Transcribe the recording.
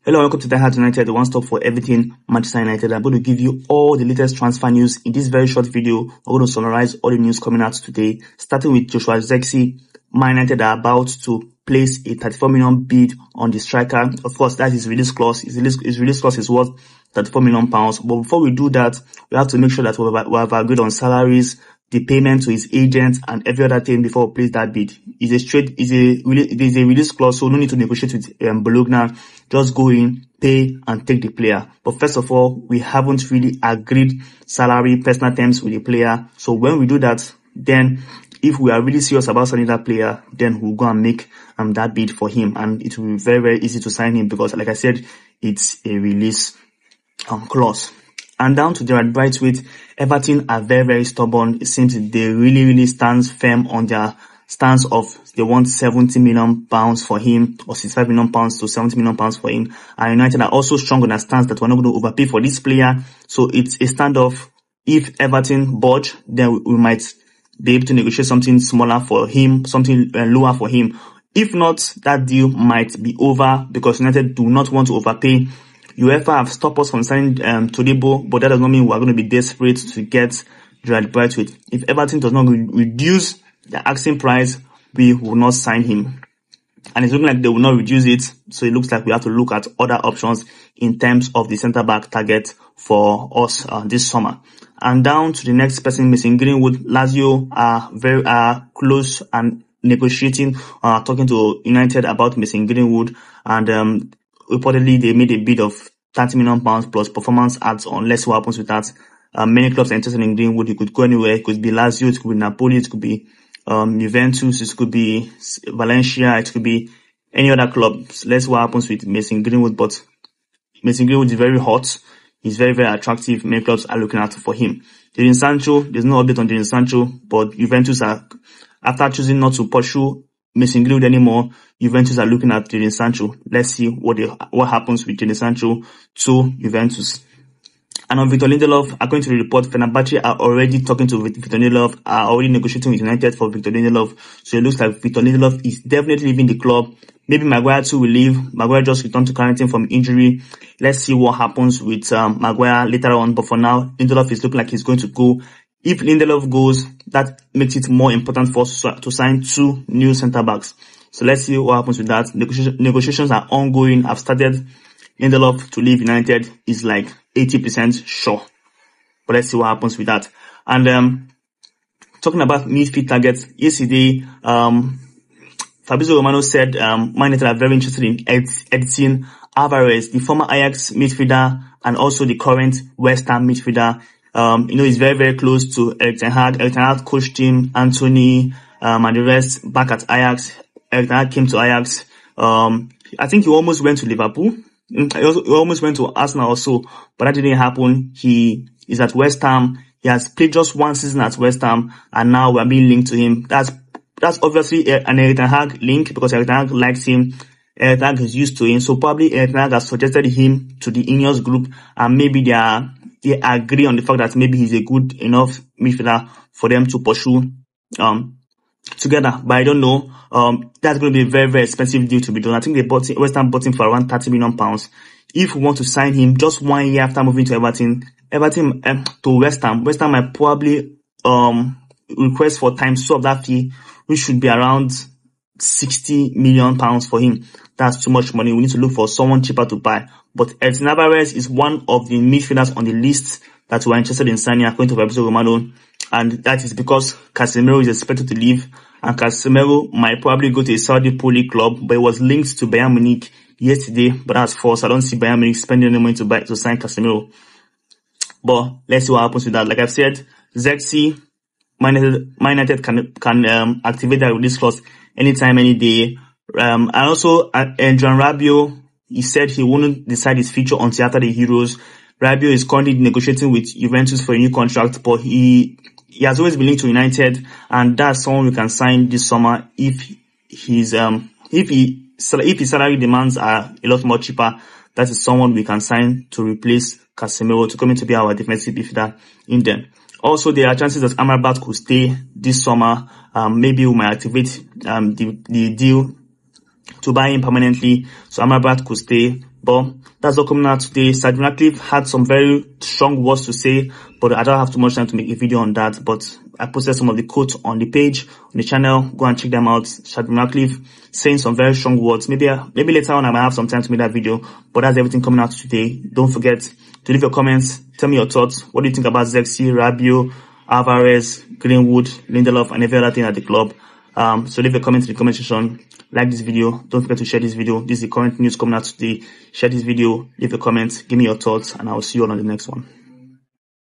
Hello, welcome to Die Hard United, the one stop for everything Manchester United. I'm going to give you all the latest transfer news in this very short video. I'm going to summarize all the news coming out today, starting with Joshua Zirkzee. Man United are about to place a 34 million bid on the striker. Of course, that is release clause. His release clause is worth 34 million pounds. But before we do that, we have to make sure that we have agreed on salaries, the payment to his agent, and every other thing before we place that bid. There's a release clause, so no need to negotiate with Bologna. Just go in, pay, and take the player. But first of all, we haven't really agreed salary, personal terms with the player. So when we do that, then if we are really serious about signing that player, then we'll go and make that bid for him, and it will be very, very easy to sign him because, like I said, it's a release clause. And down to Gerard Brightwaite, Everton are very, very stubborn. It seems they really stand firm on their stance of they want 70 million pounds for him, or 65 million pounds to 70 million pounds for him. And United are also strong on their stance that we're not going to overpay for this player. So it's a standoff. If Everton budge, then we might be able to negotiate something smaller for him, something lower for him. If not, that deal might be over because United do not want to overpay. UEFA have stopped us from signing Todibo, but that does not mean we're going to be desperate to get Gerard Brightwaite. If Everton does not reduce the asking price, we will not sign him. And it's looking like they will not reduce it, so it looks like we have to look at other options in terms of the centre-back target for us this summer. And down to the next person, Mason Greenwood. Lazio are very close and negotiating, talking to United about Mason Greenwood, and reportedly they made a bid of 30 million pounds plus performance ads on. Let's see what happens with that. Many clubs are interested in Greenwood. He could go anywhere. It could be Lazio, it could be Napoli, it could be Juventus, it could be Valencia, it could be any other club. Let's see what happens with Mason Greenwood. But Mason Greenwood is very hot. He's very, very attractive. Many clubs are looking out for him. Jadon Sancho, there's no update on Jadon Sancho, but Juventus are, after choosing not to pursue Mason Greenwood anymore, Juventus are looking at Jadon Sancho. Let's see what happens with Jadon Sancho to Juventus. And on Victor Lindelof, according to the report, Fenerbahce are already talking to Victor Lindelof, are already negotiating with United for Victor Lindelof. So it looks like Victor Lindelof is definitely leaving the club. Maybe Maguire too will leave. Maguire just returned to quarantine from injury. Let's see what happens with Maguire later on. But for now, Lindelof is looking like he's going to go. If Lindelof goes, that makes it more important for us to sign 2 new centre-backs. So let's see what happens with that. Negotiations are ongoing. I've started. Lindelof to leave United is like 80% sure. But let's see what happens with that. And talking about midfield targets, yesterday, Fabrizio Romano said Man United are very interested in Edson Alvarez, the former Ajax midfielder and also the current West Ham midfielder. He's very, very close to Erik ten Hag. Erik ten Hag coached him, Anthony, and the rest back at Ajax. Erik ten Hag came to Ajax. I think he almost went to Liverpool. He almost went to Arsenal also, but that didn't happen. He is at West Ham. He has played just 1 season at West Ham, and now we're being linked to him. That's obviously an Erik ten Hag link because Erik ten Hag likes him. Erik ten Hag is used to him, so probably Erik ten Hag has suggested him to the Ineos group, and maybe they agree on the fact that maybe he's a good enough midfielder for them to pursue together. But I don't know. That's going to be a very, very expensive deal to be done. I think West Ham bought him for around 30 million pounds. If we want to sign him just 1 year after moving to Everton to West Ham might probably request for times 2 of that fee, which should be around 60 million pounds for him. That's too much money. We need to look for someone cheaper to buy. But Edson Alvarez is one of the midfielders on the list that we're interested in signing according to Fabrizio Romano. And that is because Casemiro is expected to leave. And Casemiro might probably go to a Saudi Pro League club, but it was linked to Bayern Munich yesterday. But that's false. I don't see Bayern Munich spending any money to sign Casemiro. But let's see what happens with that. Like I've said, Zirkzee, Man United can activate that release clause anytime, any day. And also, John Rabiot, he said he wouldn't decide his future until after the Euros. Rabiot is currently negotiating with Juventus for a new contract, but he has always been linked to United, and that's someone we can sign this summer if his salary demands are a lot more cheaper. That is someone we can sign to replace Casemiro, to come in to be our defensive midfielder in there. Also, there are chances that Amrabat could stay this summer. Maybe we might activate the deal to buy him permanently, so Amrabat could stay. But that's all coming out today. Sergeant Radcliffe had some very strong words to say, but I don't have too much time to make a video on that. But I posted some of the quotes on the page, on the channel. Go and check them out. Sergeant Radcliffe saying some very strong words. Maybe later on I might have some time to make that video. But that's everything coming out today. Don't forget to leave your comments. Tell me your thoughts. What do you think about Zirkzee, Rabiot, Alvarez, Greenwood, Lindelof, and every other thing at the club? So leave a comment in the comment section. Like this video. Don't forget to share this video. This is the current news coming out today. Share this video. Leave a comment. Give me your thoughts, and I will see you all on the next one.